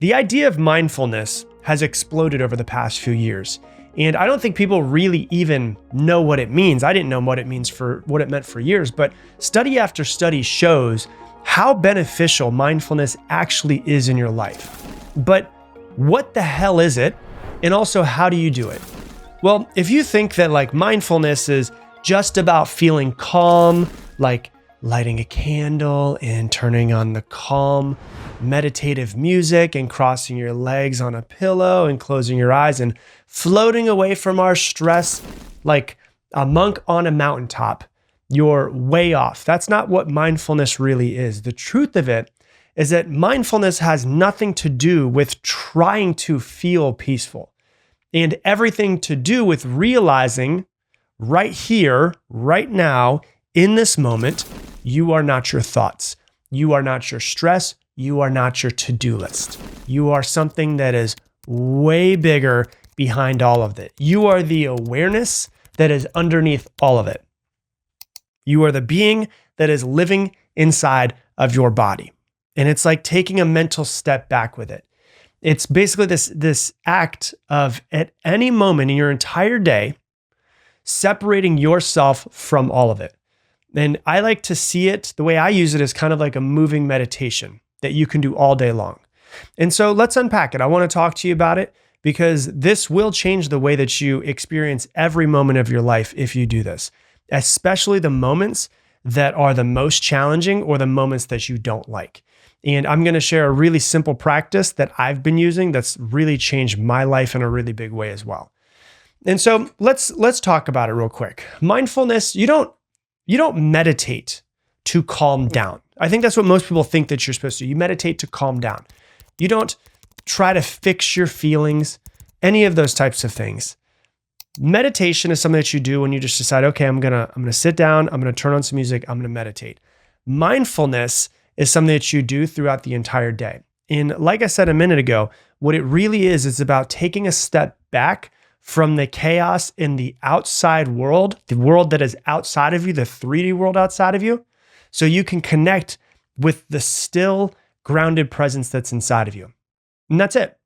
The idea of mindfulness has exploded over the past few years, and I don't think people really even know what it means. I didn't know what it meant for years, but study after study shows how beneficial mindfulness actually is in your life. But what the hell is it? And also, how do you do it? Well, if you think that mindfulness is just about feeling calm, like lighting a candle and turning on the calm meditative music and crossing your legs on a pillow and closing your eyes and floating away from our stress like a monk on a mountaintop, you're way off. That's not what mindfulness really is. The truth of it is that mindfulness has nothing to do with trying to feel peaceful and everything to do with realizing right here, right now, in this moment, you are not your thoughts. You are not your stress. You are not your to-do list. You are something that is way bigger behind all of it. You are the awareness that is underneath all of it. You are the being that is living inside of your body. And it's like taking a mental step back with it. It's basically this act of, at any moment in your entire day, separating yourself from all of it. And I like to see it, the way I use it is kind of like a moving meditation that you can do all day long. And so let's unpack it. I want to talk to you about it because this will change the way that you experience every moment of your life if you do this, especially the moments that are the most challenging or the moments that you don't like. And I'm going to share a really simple practice that I've been using that's really changed my life in a really big way as well. And so let's talk about it real quick. Mindfulness, you don't meditate to calm down. I think that's what most people think that you're supposed to do. You meditate to calm down. You don't try to fix your feelings, any of those types of things. Meditation is something that you do when you just decide, okay, I'm gonna sit down, I'm gonna turn on some music, I'm gonna meditate. Mindfulness is something that you do throughout the entire day. And like I said a minute ago, what it really is, it's about taking a step back from the chaos in the outside world, the world that is outside of you, the 3D world outside of you, so you can connect with the still grounded presence that's inside of you. And that's it.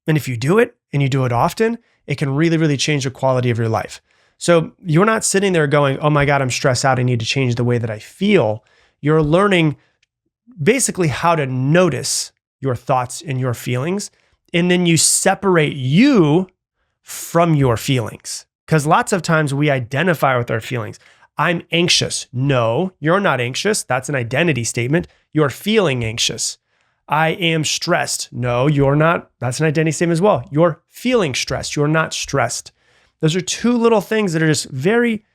And if you do it and you do it often, it can really, really change the quality of your life. So you're not sitting there going, oh my God, I'm stressed out. I need to change the way that I feel. You're learning basically how to notice your thoughts and your feelings. And then you separate you from your feelings. Because lots of times we identify with our feelings. I'm anxious. No, you're not anxious. That's an identity statement. You're feeling anxious. I am stressed. No, you're not. That's an identity statement as well. You're feeling stressed. You're not stressed. Those are two little things that are just very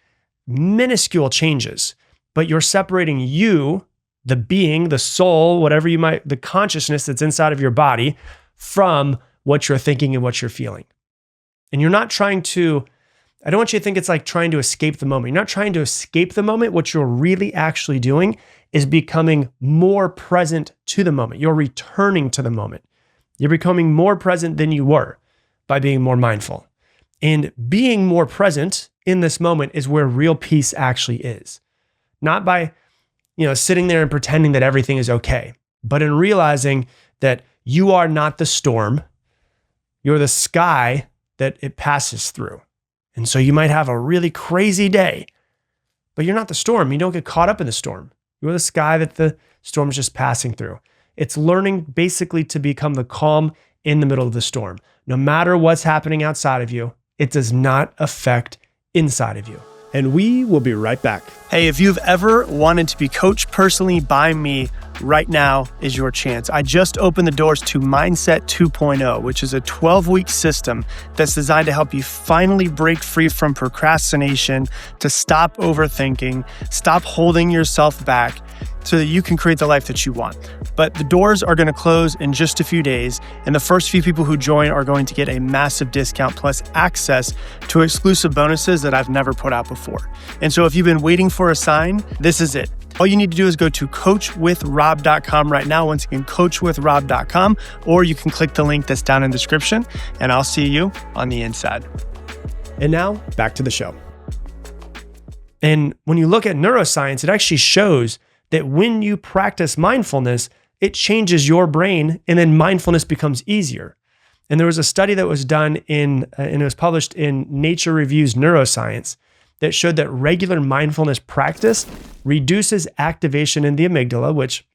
minuscule changes, but you're separating you, the being, the soul, whatever you might, the consciousness that's inside of your body from what you're thinking and what you're feeling. And you're not trying to, I don't want you to think it's like trying to escape the moment. You're not trying to escape the moment. What you're really actually doing is becoming more present to the moment. You're returning to the moment. You're becoming more present than you were by being more mindful. And being more present in this moment is where real peace actually is. Not by, sitting there and pretending that everything is okay, but in realizing that you are not the storm. You're the sky that it passes through. And so you might have a really crazy day, but you're not the storm. You don't get caught up in the storm. You're the sky that the storm is just passing through. It's learning basically to become the calm in the middle of the storm. No matter what's happening outside of you, it does not affect inside of you. And we will be right back. Hey, if you've ever wanted to be coached personally by me, right now is your chance. I just opened the doors to Mindset 2.0, which is a 12-week system that's designed to help you finally break free from procrastination, to stop overthinking, stop holding yourself back, so that you can create the life that you want. But the doors are going to close in just a few days, and the first few people who join are going to get a massive discount plus access to exclusive bonuses that I've never put out before. And so if you've been waiting for a sign, this is it. All you need to do is go to coachwithrob.com right now. Once again, coachwithrob.com, or you can click the link that's down in the description, and I'll see you on the inside. And now back to the show. And when you look at neuroscience, it actually shows that when you practice mindfulness, it changes your brain, and then mindfulness becomes easier. And there was a study that was done and it was published in Nature Reviews Neuroscience that showed that regular mindfulness practice reduces activation in the amygdala, which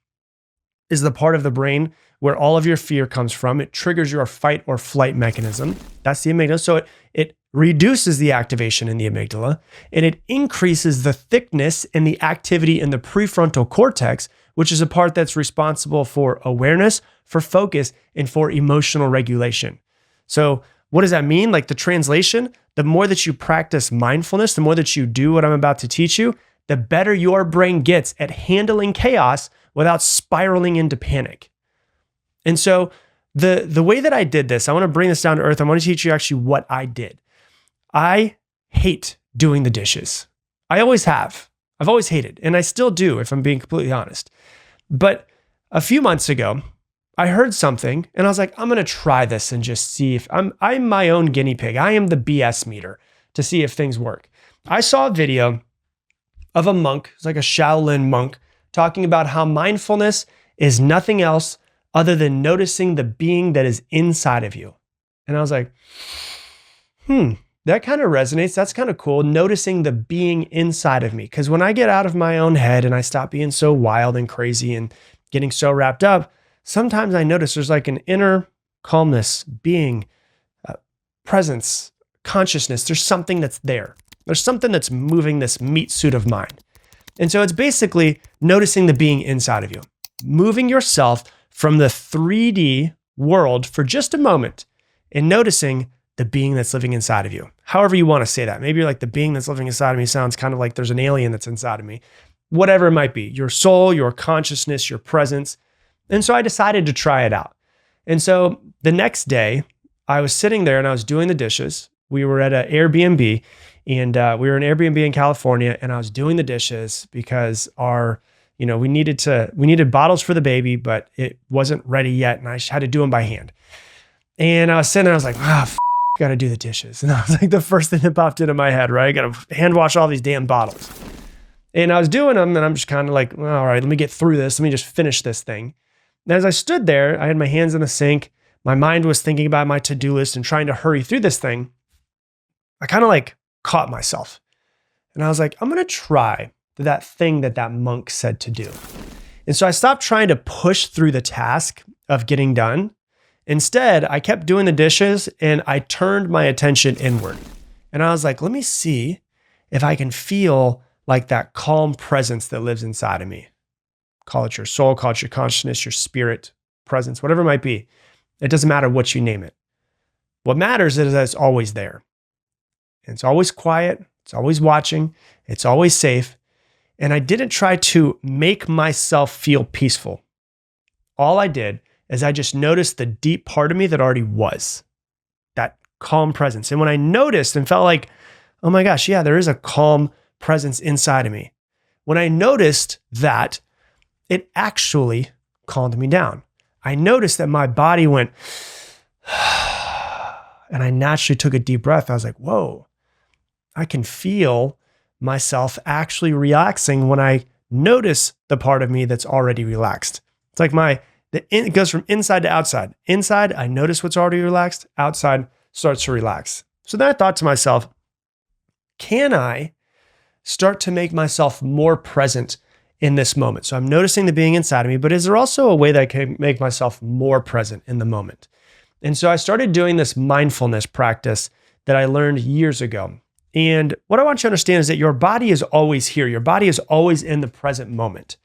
is the part of the brain where all of your fear comes from. It triggers your fight or flight mechanism. That's the amygdala. So it reduces the activation in the amygdala, and it increases the thickness and the activity in the prefrontal cortex, which is a part that's responsible for awareness, for focus, and for emotional regulation. So what does that mean? Like the translation, the more that you practice mindfulness, the more that you do what I'm about to teach you, the better your brain gets at handling chaos without spiraling into panic. And so the way that I did this, I want to bring this down to earth. I want to teach you actually what I did. I hate doing the dishes. I always have. I've always hated, and I still do, if I'm being completely honest. But a few months ago, I heard something and I was like, I'm going to try this and just see if I'm my own guinea pig. I am the BS meter to see if things work. I saw a video of a monk, it's like a Shaolin monk, talking about how mindfulness is nothing else other than noticing the being that is inside of you. And I was like, that kind of resonates. That's kind of cool. Noticing the being inside of me. Because when I get out of my own head and I stop being so wild and crazy and getting so wrapped up, sometimes I notice there's like an inner calmness, being, presence, consciousness. There's something that's there. There's something that's moving this meat suit of mine. And so it's basically noticing the being inside of you, moving yourself from the 3D world for just a moment and noticing the being that's living inside of you. However you want to say that. Maybe you're like, the being that's living inside of me sounds kind of like there's an alien that's inside of me. Whatever it might be, your soul, your consciousness, your presence. And so I decided to try it out. And so the next day, I was sitting there and I was doing the dishes. We were at an Airbnb, and we were in Airbnb in California, and I was doing the dishes because we needed bottles for the baby, but it wasn't ready yet, and I had to do them by hand. And I was sitting there, I was like, got to do the dishes. And that was like the first thing that popped into my head, right? I got to hand wash all these damn bottles. And I was doing them, and I'm just kind of like, well, all right, let me get through this. Let me just finish this thing. And as I stood there, I had my hands in the sink. My mind was thinking about my to-do list and trying to hurry through this thing. I kind of like caught myself. And I was like, I'm going to try that thing that monk said to do. And so I stopped trying to push through the task of getting done. Instead, I kept doing the dishes and I turned my attention inward. And I was like, let me see if I can feel like that calm presence that lives inside of me. Call it your soul, call it your consciousness, your spirit, presence, whatever it might be. It doesn't matter what you name it. What matters is that it's always there. And it's always quiet. It's always watching. It's always safe. And I didn't try to make myself feel peaceful. All I did is I just noticed the deep part of me that already was that calm presence. And when I noticed and felt like, oh my gosh, yeah, there is a calm presence inside of me. When I noticed that, it actually calmed me down. I noticed that my body went, and I naturally took a deep breath. I was like, whoa, I can feel myself actually relaxing when I notice the part of me that's already relaxed. It's like it goes from inside to outside. Inside, I notice what's already relaxed. Outside starts to relax. So then I thought to myself, can I start to make myself more present in this moment? So I'm noticing the being inside of me, but is there also a way that I can make myself more present in the moment? And so I started doing this mindfulness practice that I learned years ago. And what I want you to understand is that your body is always here. Your body is always in the present moment.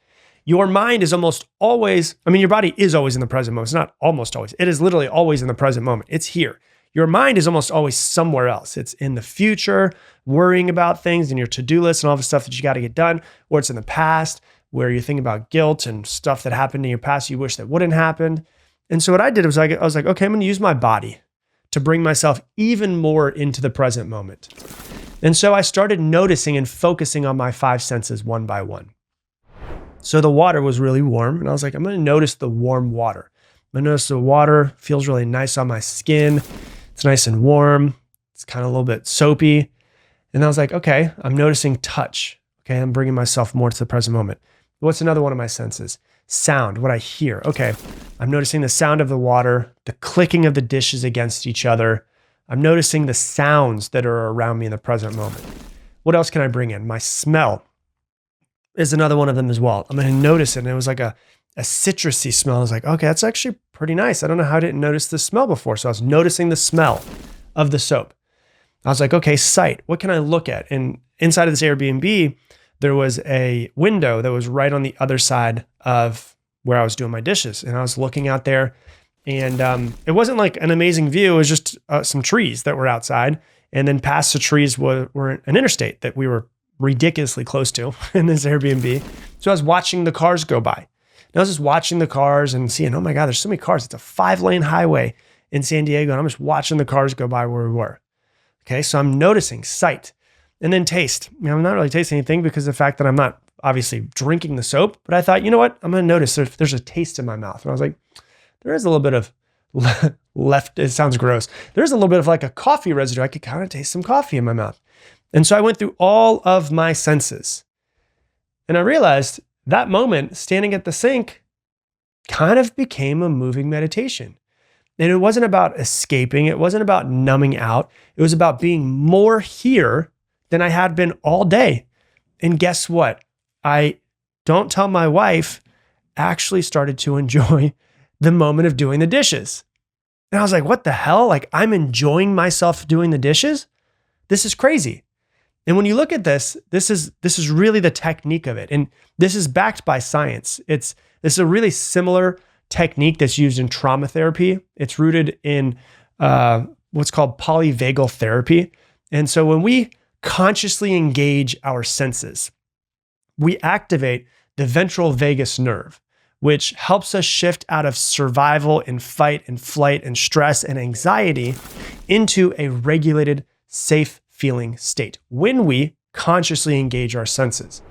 Your mind is almost always, your body is always in the present moment. It's not almost always. It is literally always in the present moment. It's here. Your mind is almost always somewhere else. It's in the future, worrying about things and your to-do list and all the stuff that you got to get done, or it's in the past where you're thinking about guilt and stuff that happened in your past you wish that wouldn't happen. And so what I did was I was like, okay, I'm going to use my body to bring myself even more into the present moment. And so I started noticing and focusing on my 5 senses one by one. So the water was really warm, and I was like, I'm going to notice the warm water. I'm going to notice the water feels really nice on my skin. It's nice and warm. It's kind of a little bit soapy. And I was like, okay, I'm noticing touch. Okay, I'm bringing myself more to the present moment. What's another one of my senses? sound, what I hear. Okay, I'm noticing the sound of the water, the clicking of the dishes against each other. I'm noticing the sounds that are around me in the present moment. What else can I bring in? My smell is another one of them as well. I'm going to notice it. And it was like a citrusy smell. I was like, okay, that's actually pretty nice. I don't know how I didn't notice the smell before. So I was noticing the smell of the soap. I was like, okay, sight. What can I look at? And inside of this Airbnb, there was a window that was right on the other side of where I was doing my dishes. And I was looking out there, and it wasn't like an amazing view. It was just some trees that were outside. And then past the trees were an interstate that we were ridiculously close to in this Airbnb. So I was watching the cars go by. And I was just watching the cars and seeing, oh my God, there's so many cars. It's a 5-lane highway in San Diego. And I'm just watching the cars go by where we were. Okay, so I'm noticing sight. And then taste. I'm not really tasting anything because of the fact that I'm not obviously drinking the soap, but I thought, you know what? I'm going to notice there's a taste in my mouth. And I was like, there is a little bit of left. It sounds gross. There's a little bit of like a coffee residue. I could kind of taste some coffee in my mouth. And so I went through all of my senses. And I realized that moment standing at the sink kind of became a moving meditation. And it wasn't about escaping. It wasn't about numbing out. It was about being more here than I had been all day. And guess what? I don't tell my wife, actually started to enjoy the moment of doing the dishes. And I was like, what the hell? Like, I'm enjoying myself doing the dishes? This is crazy. And when you look at this is really the technique of it. And this is backed by science. This is a really similar technique that's used in trauma therapy. It's rooted in what's called polyvagal therapy. And so when we consciously engage our senses, we activate the ventral vagus nerve, which helps us shift out of survival and fight and flight and stress and anxiety into a regulated, safe feeling state when we consciously engage our senses.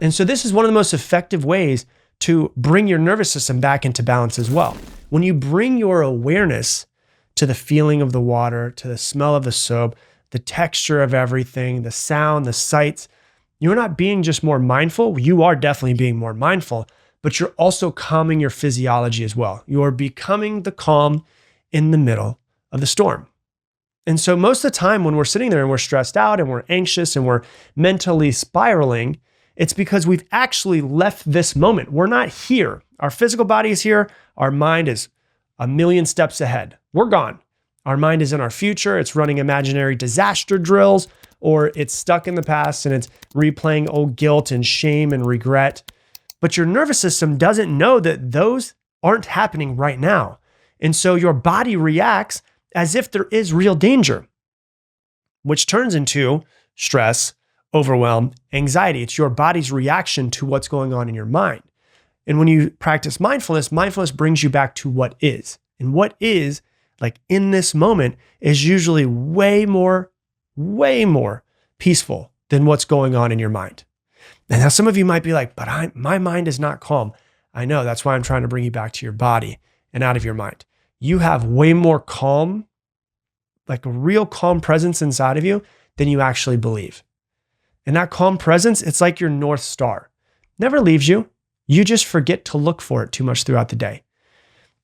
And so this is one of the most effective ways to bring your nervous system back into balance as well. When you bring your awareness to the feeling of the water, to the smell of the soap, the texture of everything, the sound, the sights, you're not being just more mindful. You are definitely being more mindful, but you're also calming your physiology as well. You are becoming the calm in the middle of the storm. And so most of the time when we're sitting there and we're stressed out and we're anxious and we're mentally spiraling, it's because we've actually left this moment. We're not here. Our physical body is here. Our mind is a million steps ahead. We're gone. Our mind is in our future. It's running imaginary disaster drills, or it's stuck in the past and it's replaying old guilt and shame and regret. But your nervous system doesn't know that those aren't happening right now. And so your body reacts as if there is real danger, which turns into stress, overwhelm, anxiety. It's your body's reaction to what's going on in your mind. And when you practice mindfulness, mindfulness brings you back to what is. And what is, like in this moment, is usually way more peaceful than what's going on in your mind. And now some of you might be like, but my mind is not calm. I know, that's why I'm trying to bring you back to your body and out of your mind. You have way more calm, like a real calm presence inside of you than you actually believe. And that calm presence, it's like your North Star. Never leaves you. You just forget to look for it too much throughout the day.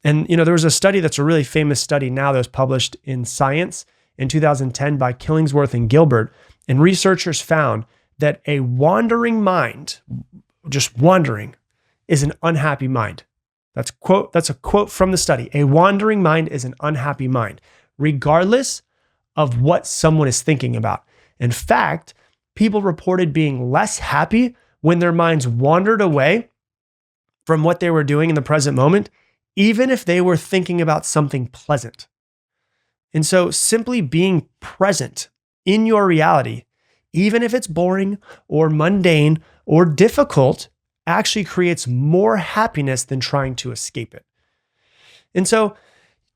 And there was a study that's a really famous study now that was published in Science in 2010 by Killingsworth and Gilbert. And researchers found that a wandering mind, just wandering, is an unhappy mind. That's a quote from the study. A wandering mind is an unhappy mind, regardless of what someone is thinking about. In fact, people reported being less happy when their minds wandered away from what they were doing in the present moment, even if they were thinking about something pleasant. And so simply being present in your reality, even if it's boring or mundane or difficult, actually creates more happiness than trying to escape it. And so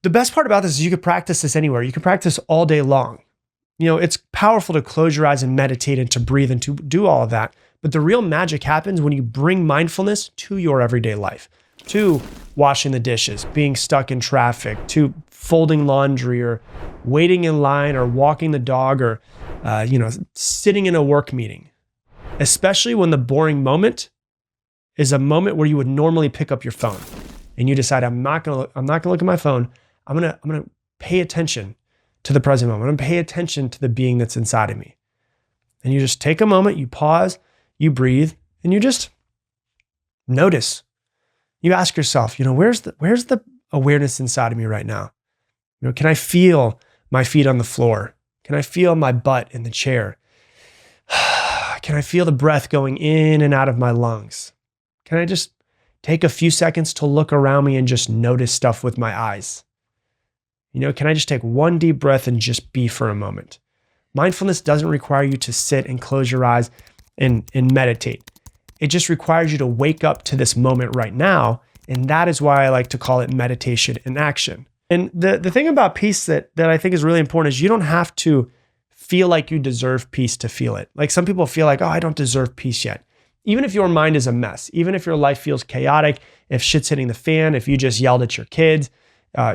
the best part about this is you could practice this anywhere. You can practice all day long. It's powerful to close your eyes and meditate and to breathe and to do all of that. But the real magic happens when you bring mindfulness to your everyday life, to washing the dishes, being stuck in traffic, to folding laundry or waiting in line or walking the dog or, sitting in a work meeting, especially when the boring moment is a moment where you would normally pick up your phone and you decide, I'm not gonna look at my phone. I'm gonna pay attention to the present moment. I'm gonna pay attention to the being that's inside of me. And you just take a moment, you pause, you breathe, and you just notice. You ask yourself, where's the awareness inside of me right now? Can I feel my feet on the floor? Can I feel my butt in the chair? Can I feel the breath going in and out of my lungs? Can I just take a few seconds to look around me and just notice stuff with my eyes? Can I just take one deep breath and just be for a moment? Mindfulness doesn't require you to sit and close your eyes and meditate. It just requires you to wake up to this moment right now. And that is why I like to call it meditation in action. And the thing about peace that I think is really important is you don't have to feel like you deserve peace to feel it. Like some people feel like, oh, I don't deserve peace yet. Even if your mind is a mess, even if your life feels chaotic, if shit's hitting the fan, if you just yelled at your kids,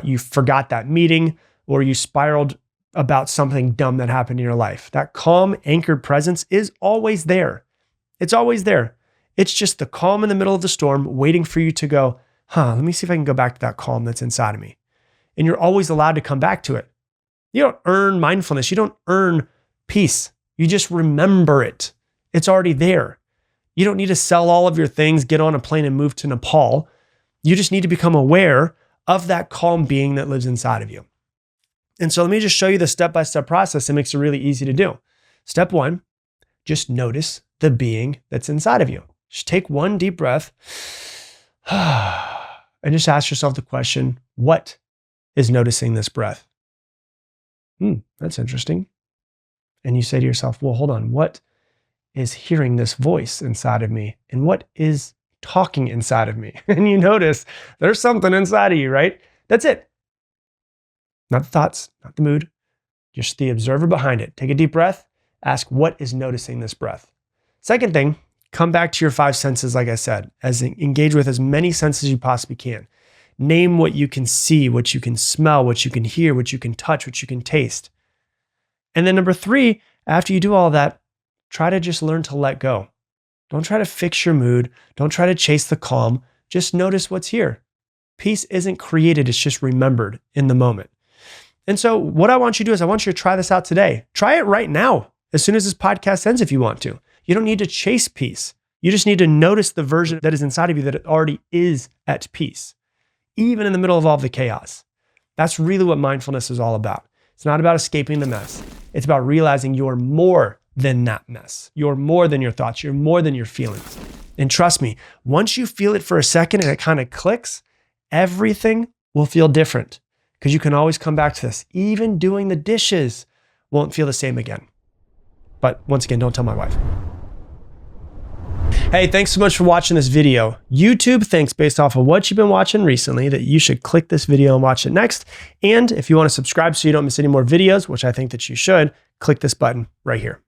you forgot that meeting, or you spiraled about something dumb that happened in your life, that calm, anchored presence is always there. It's always there. It's just the calm in the middle of the storm waiting for you to go, let me see if I can go back to that calm that's inside of me. And you're always allowed to come back to it. You don't earn mindfulness. You don't earn peace. You just remember it. It's already there. You don't need to sell all of your things, get on a plane and move to Nepal. You just need to become aware of that calm being that lives inside of you. And so let me just show you the step-by-step process that makes it really easy to do. Step 1, just notice the being that's inside of you. Just take one deep breath and just ask yourself the question, what is noticing this breath? That's interesting. And you say to yourself, well, hold on, what is hearing this voice inside of me? And what is talking inside of me? And you notice there's something inside of you, right? That's it. Not the thoughts, not the mood, just the observer behind it. Take a deep breath, ask what is noticing this breath. Second thing, come back to your 5 senses, like I said, engage with as many senses as you possibly can. Name what you can see, what you can smell, what you can hear, what you can touch, what you can taste. And then number 3, after you do all that, try to just learn to let go. Don't try to fix your mood. Don't try to chase the calm. Just notice what's here. Peace isn't created, it's just remembered in the moment. And so what I want you to do is I want you to try this out today. Try it right now, as soon as this podcast ends if you want to. You don't need to chase peace. You just need to notice the version that is inside of you that it already is at peace, even in the middle of all the chaos. That's really what mindfulness is all about. It's not about escaping the mess. It's about realizing you're more than that mess. You're more than your thoughts. You're more than your feelings. And trust me, once you feel it for a second and it kind of clicks, everything will feel different because you can always come back to this. Even doing the dishes won't feel the same again. But once again, don't tell my wife. Hey, thanks so much for watching this video. YouTube thinks, based off of what you've been watching recently, that you should click this video and watch it next. And if you want to subscribe so you don't miss any more videos, which I think that you should, click this button right here.